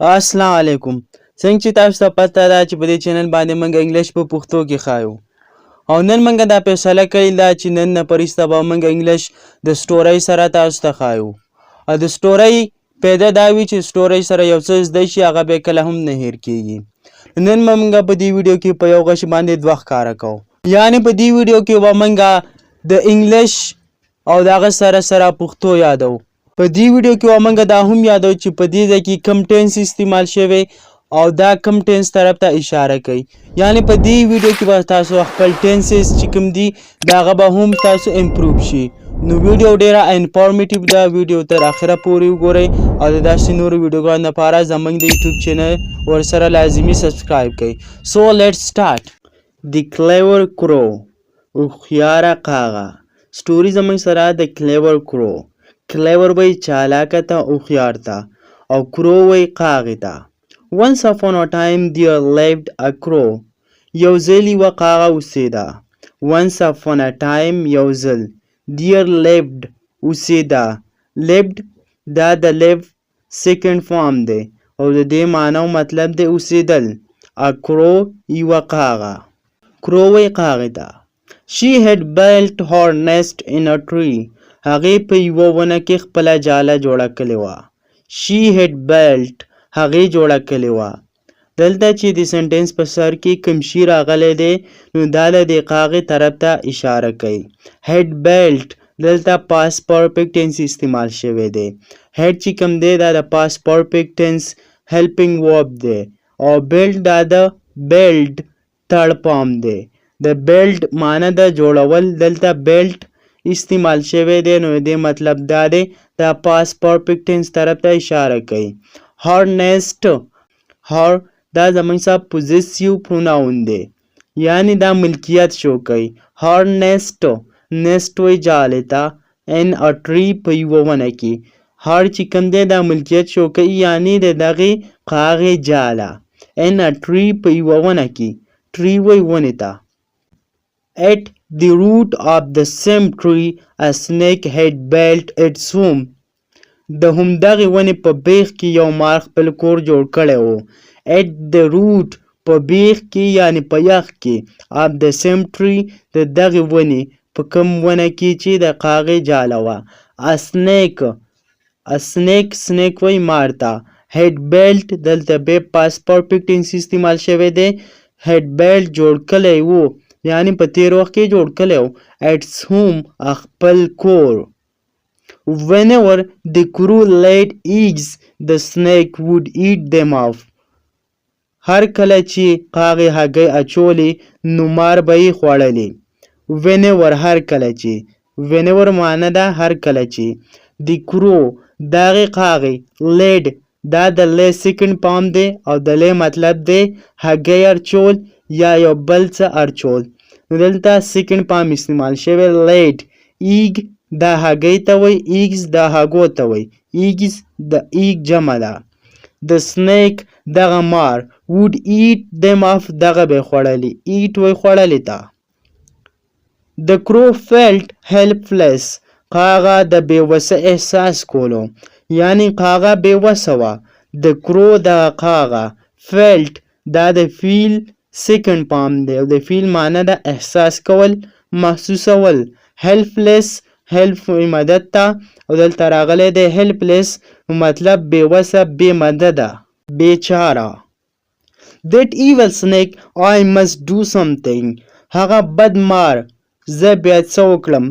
السلام علیکم. څنګه چې تاسو ته پته ده چې په دې چینل باندې موږ انګلیش په پښتو کې ښایو او نن موږ دا فیصله کړې ده چې نن نه پرسته به موږ انګلیش د سټورۍ سره تاسو ته ښایو او د سټورۍ پیدا دا وي چې سټورۍ سره یو څه زده شي هغه به کله هم نه هیر کیږي. نن به موږ په دې ویډیو کې په یو غش باندې دوه ښکاره کوو، یعنې په دې ویډیو کې به موږ د انګلیش او دغه سره سره پښتو یادو. په دې ویډیو کې به موږ دا هم یادو چې په دې ځای کې کوم ټینس استعمال شوی او دا کوم ټینس طرف ته اشاره کوي، یعنې په دې ویډیو کې به تاسو خپل ټینسز چې کوم دي د هغه به هم تاسو امپروف شي. نو ویډیو ډیره انفارمیټیو ده، ویډیو تر اخره پورې وګورئ او د داسې نورو ویډیوګانو لپاره زموږ د یوټیوب چینل ورسره لازمي سبسکرایب کړئ. سو لیټس سټارټ. د کلیور کرو، هوښیاره کاغه. سټوري زموږ سره د کلیور کرو. کلیور وی چالاکه ته، هوښیار ته، او کرو وی کاغې ته. Once upon a time there lived a crow. یو ځل یوه کاغه اوسېده. Once upon a time یو ځل. There lived اوسېده. Lived دا د live second form دی او د دې معنی او مطلب دی اوسېدل. A crow یوه کاغه. کرو وی کاغې ته. She had built her nest in a tree. هغې په یوه ونه کې خپله جاله جوړه کړې وه. She had built هغې جوړه کړې وه. دلته چې د سنټنس په سر کې کوم شي راغلی دی نو دا له دې کاغې طرف ته اشاره کوي. had built دلته past perfect tense استعمال شوی دی. had چې کوم دی دا د past perfect tense helping verb دی او build دا د build third form دی. د build معنی د جوړول، دلته built استعمال شوی دی نو دې مطلب دا دی دا past perfect tense طرف ته اشاره کوي. her nest، her دا زموږ سره possessive pronoun دی یعنی دا ملکیت شو کوي. her nest nest وی جالې ته in a tree په یوه ونه کې. her چې کوم دی دا ملکیت شو کوي یعنی د دغې کاغې جاله. in a tree په یوه ونه کې. tree وی ونې ته. at the root of the same tree a snake had built its home. د همدغې ونې په بیخ کې یو مار خپل کور جوړ کړی و. at the root په بیخ کې یعنی په یخ کې. of the same tree د دغې ونې په کوم ونه کې چې د کاغې جاله وه. a snake snake وی مار ته. had built دلته بیا past perfect tense استعمال شوی دی. had built جوړ کړی و یعنی په تیر وخت کې جوړ کړی و. its home خپل کور. whenever the crow laid eggs the snake would eat them off. هر کله چې کاغې هګۍ اچولې نو مار به یې خوړلې. whenever هر کله چې. whenever معنی ده هر کله چې. the crow دغې کاغې laid دا د lay second form دی او د lay مطلب دی هګۍ اچول یا یو بل څه اچول. نو دلته second form استعمال شوی laid. egg دا هګۍ ته وی، eggs دا هګو ته وی. eggs د egg جمع ده. the snake دغه مار would eat them off دغه به خوړلې. eat وی خوړلې ته. the crow felt helpless. کاغه د بېوسه احساس کولو یعنی کاغه بېوسه وه. the crow دغه کاغه felt دا د feel second form دی او د feel معنی ده احساس کول، محسوسول. helpless help مدد ته او دلته راغلی دی helpless مطلب بېوسه، بې مدده، بېچاره. that evil snake I must do something. هغه بد مار زه بیا څه وکړم.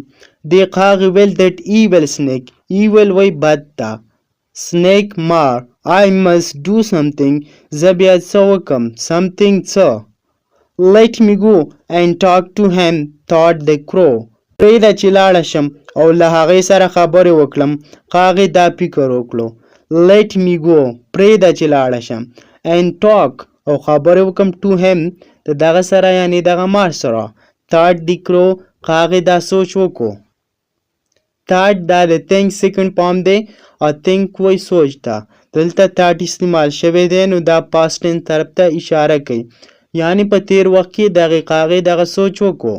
دې کاغې ویل that evil snake. evil وی بد ته. snake مار. I must do something زه بیا څه وکړم. something څه. let me go and talk to him thought the crow. پرېږده چې لاړه شم او له هغې سره خبرې وکړم. کاغې دا فکر وکړو. let me go پرېږده چې لاړه شم and talk او خبرې وکړم to him د دغه سره یعنی دغه مار سره. thought the crow کاغې دا سوچ وکړو. thought دا د think second form دی او think وی سوچ ته. دلته thought استعمال شوی دی نو دا past tense طرف ته اشاره کوي یعنی په تیر وخت کې دغې کاغې دغه سوچ وکړو.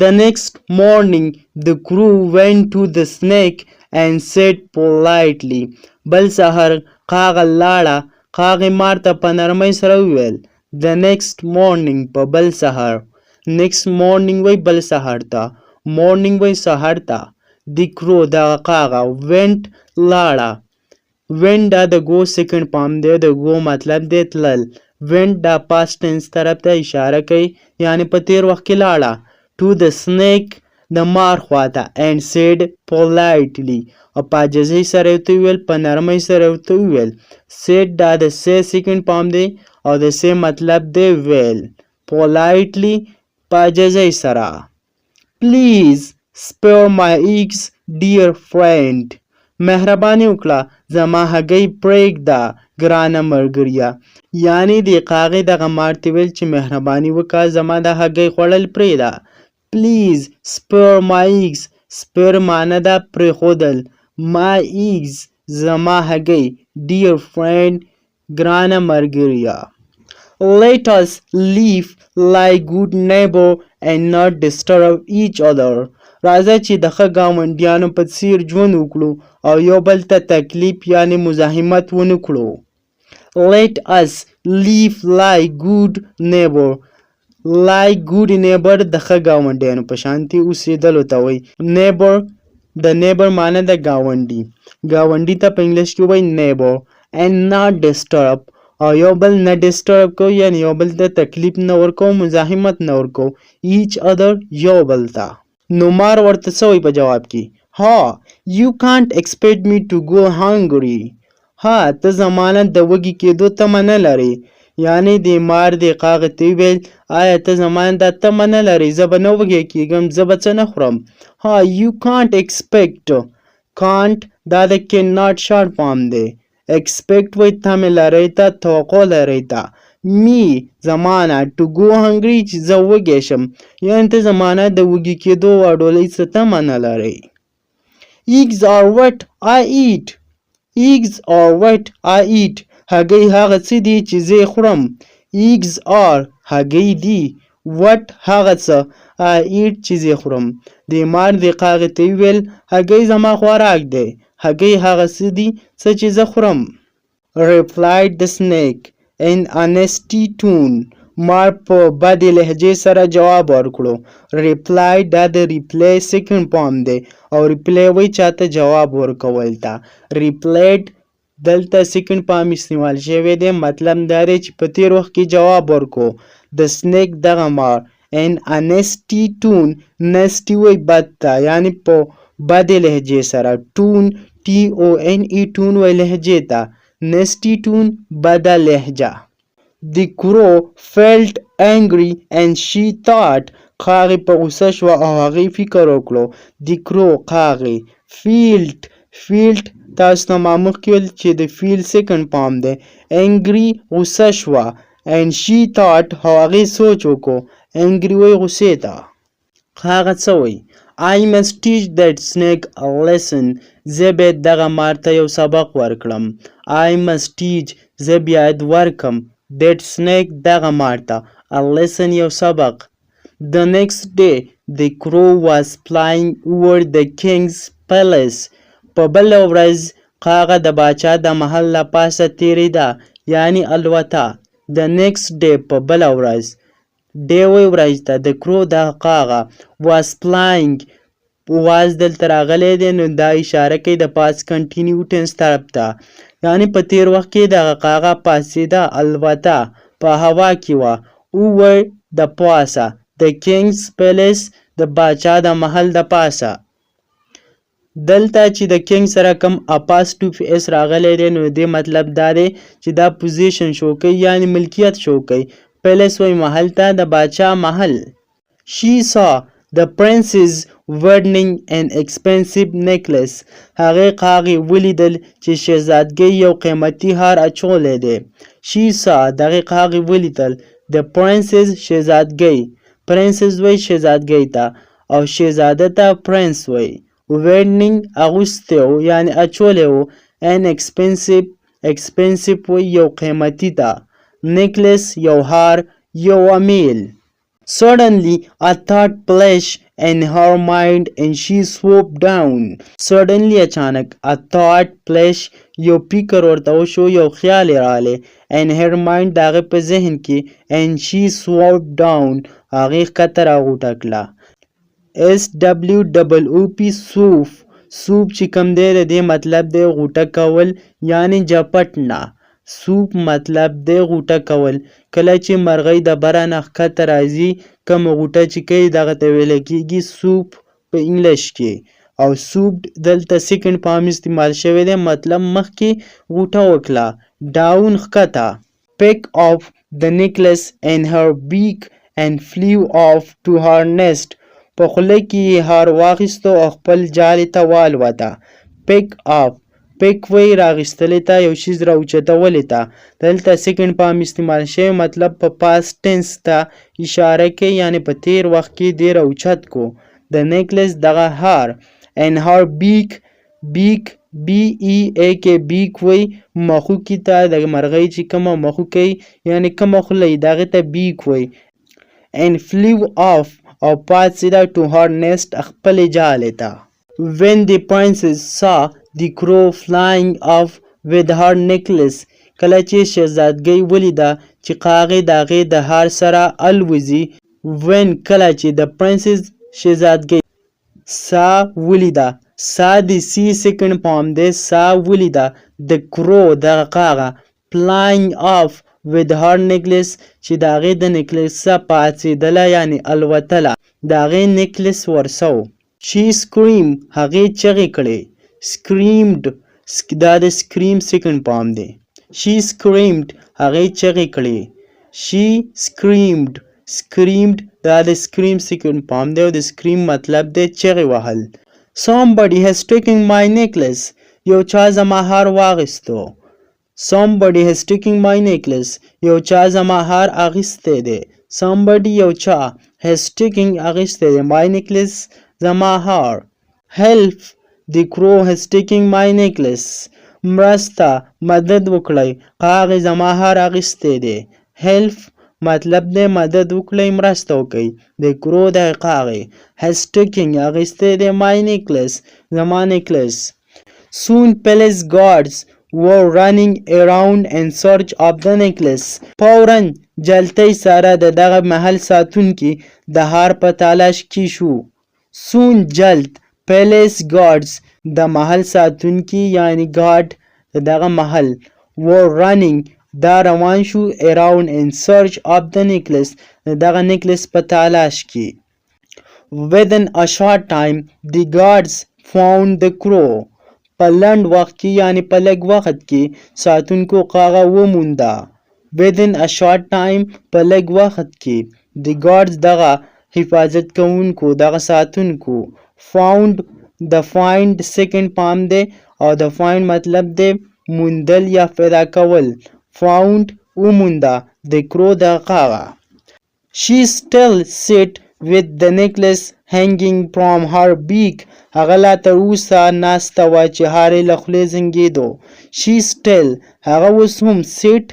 The next morning the crow went to the snake and said politely. بل سهار کاغه لاړه قاغې مار ته په نرمۍ سره وویل the next morning په بل سهار next morning وای بل سهار ته morning وای سهار ته the crow دغه قاغه went لاړه went دا د go second پام دی د go مطلب دی تلل went دا past tense طرف ته اشاره کوي یعنی په تیر وخت کې لاړه to the snake د مار خواته and said politely او په عاجزۍ سره ورته وویل په نرمۍ سره ورته وویل said دا د say second پام دی او د say مطلب دی ویل politely په عاجزۍ سره please spare my eggs dear friend مهرباني وکړه زما هګۍ پرېږده ګرانه ملګریه یعنی د قاغې دغه مار ته ویل چې مهرباني وکړه زما د هګۍ خوړل پرېږده please spare my eggs spare معنی ده پرېښودل my eggs زما هګۍ dear friend ګرانه ملګریه let us live like good neighbor and not disturb each other راځه چې د ښه ګاونډیانو په څیر ژوند وکړو او یو بل ته تکلیف یعنی مزاحمت ونه کړو let us live like good neighbor د ښه ګاونډیانو په شانتي اوسېدلو ته وایي neighbor د neighbor معنی د ګاونډي ته په انګلیش کې وایي neighbor and not disturb او یو بل نه ډسټرب کو یعنی یو بل ته تکلیف نه ورکو مزاحمت نه ورکو each other یو بل ته نو مار ورته څه وایي په جواب کې ها you can't expect me to go hungry ها ته زمانه د وږي کېدو تمه نه لرې یعنی د مار د قاغې ته ویل آیا ته زمانه دا تمه نه لرې زه به نه وږی کېږم زه به څه نه خورم ها you can't expect can't دا د cannot شارټ فارم دی expect وایي تمې لرئ ته توقع لرئ ته me زمانه to go hungry چې زه وږی شم یعنې ته زمانه د وږي کېدو او ډولۍ څه تمه نه لرئ eggs are what I eat هګۍ هغه څه دي چې زه یې خورم eggs are هګۍ دي what هغه څه I eat چې زه یې خورم د مار د قاغې ته وویل هګۍ زما خوراک دی هګۍ هغه څه دي څه چې زه خورم replied the snake in a nasty tone مار په بدې لهجې سره جواب ورکړو reply دا د reply second form دی او reply وایي چاته جواب ورکول ته replied دلته second form استعمال شوی دی مطلب دا دی چې په تیر وخت کې جواب ورکو د snake دغه مار in a nasty tone nasty وایي بد ته یعنی په بدې لهجې سره tone tone tone وایي لهجې ته nasty tone بده لهجه The crow felt angry and she thought قاغې په غوسه شوه او هغې فکر وکړو The crow قاغې felt تاسو ته ما مخکې ویل چې د feel second form دی angry غوسه شوه and she thought او هغې سوچ وکړو angry وایي غوسې ته هغه څه وایي I must teach that snake a lesson زه باید دغه مار ته یو سبق ورکړم I must teach زه باید ورکم that snake دغه مار ته a lesson یو سبق The next day the crow was flying over the king's palace په بله ورځ قاغه د باچا د محل له پاسه تېرېده یعنی الوته The next day په بله ورځ day وایي ورځ ته د crow دغه قاغه was flying was دلته راغلی دی نو دا اشاره کوي د past continuous tense طرف ته یعنی په تیر وخت کې دغه قاغه پاسېده الوته په هوا کې وه over د پاسه د king's palace د باچا د محل د پاسه دلته چې د king سره کم apostrophe s راغلی دی نو دې مطلب دا دی چې دا پوزیشن شو کوي یعنی ملکیت شو کوي palace وایي محل ته د باچا محل she saw the princess wearing an expensive necklace هغې قاغې ولیدل چې شهزادګۍ یو قیمتي هار اچولی دی she saw دغې قاغې ولیدل the princess شهزادګۍ princess وایي شهزادګۍ ته او شهزاده ته prince وایي wearing اغوستی و یعنی اچولی و an expensive وایي یو قیمتي ته necklace یو هار یو امیل Suddenly a thought flashed in her mind and she swooped down. Suddenly अचानक a thought flashed یو فکر ورته وشو، یو خیال یې راغلی. in her mind د هغې په ذهن کې. and she swooped down هغې ښکته راغوټه کړه. SWOOP swoop. swoop چې کوم دی د دې مطلب دی غوټه کول یعنی جپټنه. swoop مطلب دی غوټه کول. کله چې مرغۍ د بره نه ښکته راځي کومه غوټه چې کوي دغه ته ویل کېږي swoop په انګلیش کې. او swooped دلته سیکنډ فارم استعمال شوی دی، مطلب مخکې غوټه وکړه. ډاون ښکته. pick off the necklace in her beak and flew off to her nest. په خوله کې یې هار واخیستو او خپل جالې ته والوته. pick off. pick وایي راغیستلې ته، یو شیز راوچتولې ته. دلته سیکنډ فارم استعمال شوی، مطلب په پاست ټینس ته اشاره کوي، یعنی په تیر وخت کې دې راوچت کو. د نیکلس دغه هار. and her beak. beak BEAK beak وایي مخوکي ته د مرغۍ چې کومه مخوکۍ یعنی کومه خوله یې دغې ته beak وایي. and flew off او پاڅېده to her nest خپلې جالې ته. when the princess saw the crow flying off with her necklace. کله چې شهزادګۍ ولیده چې قاغې د هغې د هار سره الوځي. when کله چې د princess شهزادګۍ سا ولیده. سا د سی سیکنډ فارم دی، سا ولیده. د کرو دغه قاغه flying off with her necklace چې د هغې د نیکلس څخه پاڅېدله یعنی الوتله، د هغې نیکلس ورسو. she screamed هغې چغې کړې. screamed دا د scream سیکنډ فارم دی. she screamed هغې چغې کړې. she screamed. screamed دا د scream سیکنډ فارم دی او د scream مطلب دی چغې وهل. somebody has taken my necklace. یو چا زما هار واغیستو. somebody has taken my necklace. یو چا زما هار اغیستی دی. somebody یو چا has taken اغیستی دی my necklace زما هار. help the crow has taken my necklace. مرسته مدد وکړئ قاغې زما هار اغیستی دی. help مطلب دی مدد وکړئ مرسته وکړئ. د کرو د قاغې has taken اغیستی دی my necklace زما نیکلس. soon palace guards were running around in search of the necklace. فوراً جلتۍ سره د دغه محل ساتونکي د هار په تلاش کې شو. soon جلد. palace guards د محل ساتونکي یعنی ګارد د دغه محل. were running دا روان شو around in search of the necklace د دغه نیکلس په تلاش کې. within a short time the guards found the crow. په لنډ وخت کې یعنی په لږ وخت کې ساتونکو قاغه ومونده. within a short time په لږ وخت کې. the guards دغه حفاظت کوونکو دغه ساتونکو. found د find سیکنډ فارم دی او د find مطلب دی موندل یا پیدا کول. found ومونده د crow د قاغه. she still sat with the necklace hanging from her beak. هغه لا تر اوسه ناسته وه چې هار یې له خولې زنګېدو. she still هغه اوس هم sit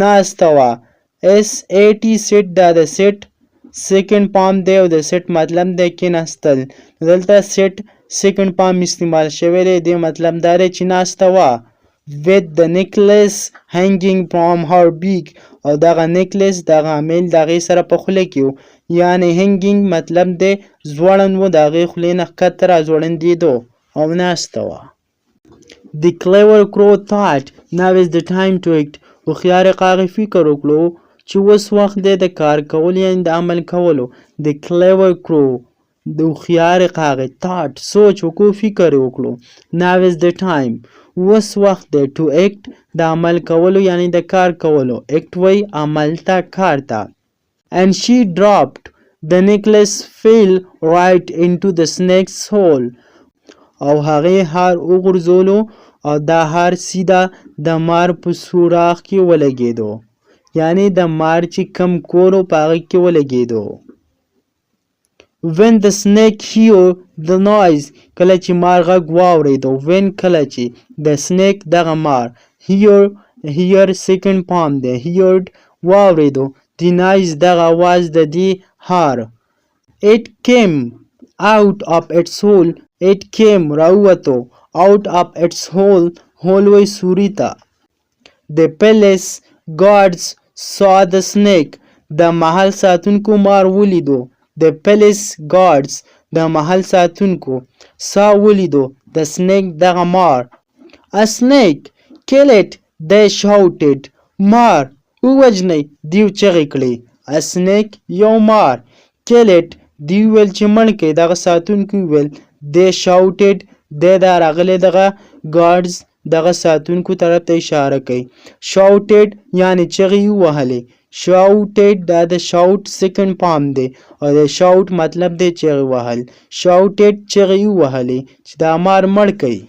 ناسته وه. SAT sit دا د sit سیکنډ فارم دی او د sit مطلب دی کېناستل. دلته sit سیکنډ فارم استعمال شوی دی، دې مطلب دا دی چې ناسته وه. with the necklace hanging from her beak او دغه نیکلس دغه عامل د هغې سره په خوله کې و یعنی hanging مطلب دی ځوړند و، د هغې خولې نه ښکته راځوړندېدو او ناسته وه. the clever crow thought now is the time to act. هوښیارې قاغې فکر وکړو چې اوس وخت دی د کار کولو یعنی د عمل کولو. the clever crow د هوښیارې قاغې thought سوچ وکړو فکر وکړو. now is the time اوس وخت دی to act د عمل کولو یعنی د کار کولو. act وایي عمل ته کار ته. and she dropped the necklace fell right into the snake's hole. او هغې هار وغورځولو او دا هار سیده د مار په سوراخ کې ولګېدو یعنی د مار چې کم کور و په هغه کې ولګېدو. when the snake heard the noise کله چې مار غږ واورېدو. when کله چې د snake دغه مار hear سیکنډ فارم دی heard واورېدو. the noise دغه आवाज د دې هار. it came out of its hole. it came راووتو out of its hole هولوی سوري ته. The palace guards saw the snake. د محل ساتونکو مار ولیدو. The palace guards د محل ساتونکو saw ولیدو the snake دغه مار. A snake! Kill it! They shouted. مار ووژنئ دیو چغې کړې. A snake یو مار. Kill it! دیو ویل چې مړ کړئ. دغه ساتونکو ویل they shouted. دی دا راغلی دغه guards دغه ساتونکو طرف ته اشاره کوي. shouted یعنی چغې ووهلې. shouted دا د shout سیکنډ فارم دی او د shout مطلب دی چغې وهل. shouted چغې ووهلې چې دا مار مړ کړي.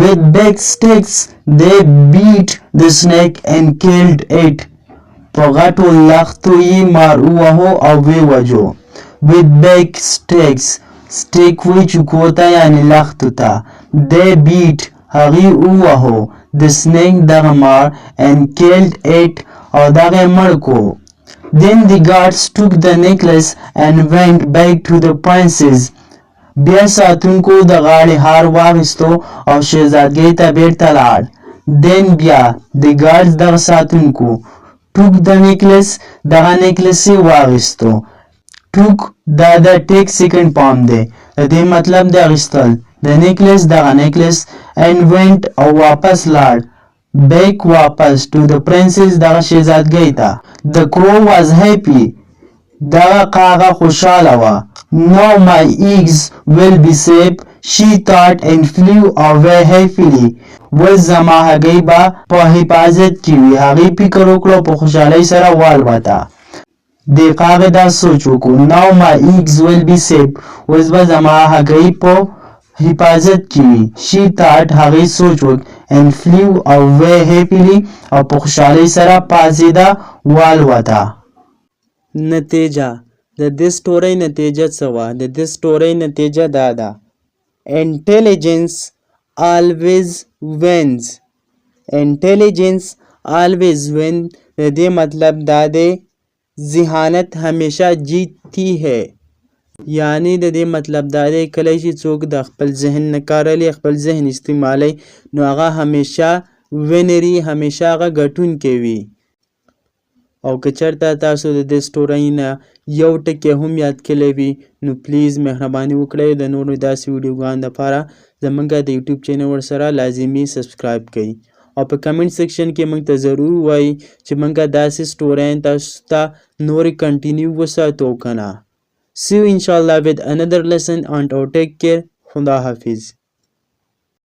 With big sticks they beat the snake and killed it. په غټو لښتو یې مار ووهو او ویې وژو. With big sticks stick وی چوکو ته یعنې لښتو ته. They beat هغې ووهو the snake دغه مار and killed it او دغه مړ کو. Then the guards took the necklace and went back to the princess. بیا ساتونکو د غاړې هار واخیستو او شهزادګۍ ته بیرته لاړ. Then بیا the guards دغه ساتونکو took the necklace دغه necklace یې واخیستو. took دا د ټیک سیکنډ فارم دی. د دې مطلب د اخیستل. the necklace دغه necklace and went او واپس لاړ. back واپس to the princess دغه شهزادګۍ ته. The crow was happy. دغه قاغه خوشحاله وه. Now my eggs will be safe, she thought and flew away happily. اوس زما هګۍ به په حفاظت کې وي. هغې فکر وکړو په خوشحالۍ سره والوته. دې قاغې دا سوچ وکړو. Now my eggs will be safe. اوس به زما هګۍ په حفاظت کې وي. She thought هغې سوچ وکړ and flew away happily او په خوشحالۍ سره پاڅېده والوته. نتیجه د دې سټورۍ نتیجه څه وه؟ د دې سټورۍ نتیجه دا ده. Intelligence always wins. Intelligence always wins. د دې مطلب دا دی ذہانت همیشه جیتتی ہے. یعنی د دې مطلب دا دی کله چې څوک د خپل ذهن نه کار اخلي، خپل ذهن استعمالوي، نو هغه همیشه وینري، همیشه هغه ګټونکی وي. او که چېرته تاسو د دې سټورۍ نه یو ټکی هم یاد کړی وي نو پلیز مهرباني وکړئ د نورو داسې ویډیوګانو دپاره زموږ د یوټیوب چینل ورسره لازمي سبسکرایب کړئ او په کمنټ سیکشن کې موږ ته ضرور وایي چې موږ داسې سټورۍ تاسو ته نورې کنټینیو وساتو که نه. See you inshallah with another lesson and take care. خدا حافظ.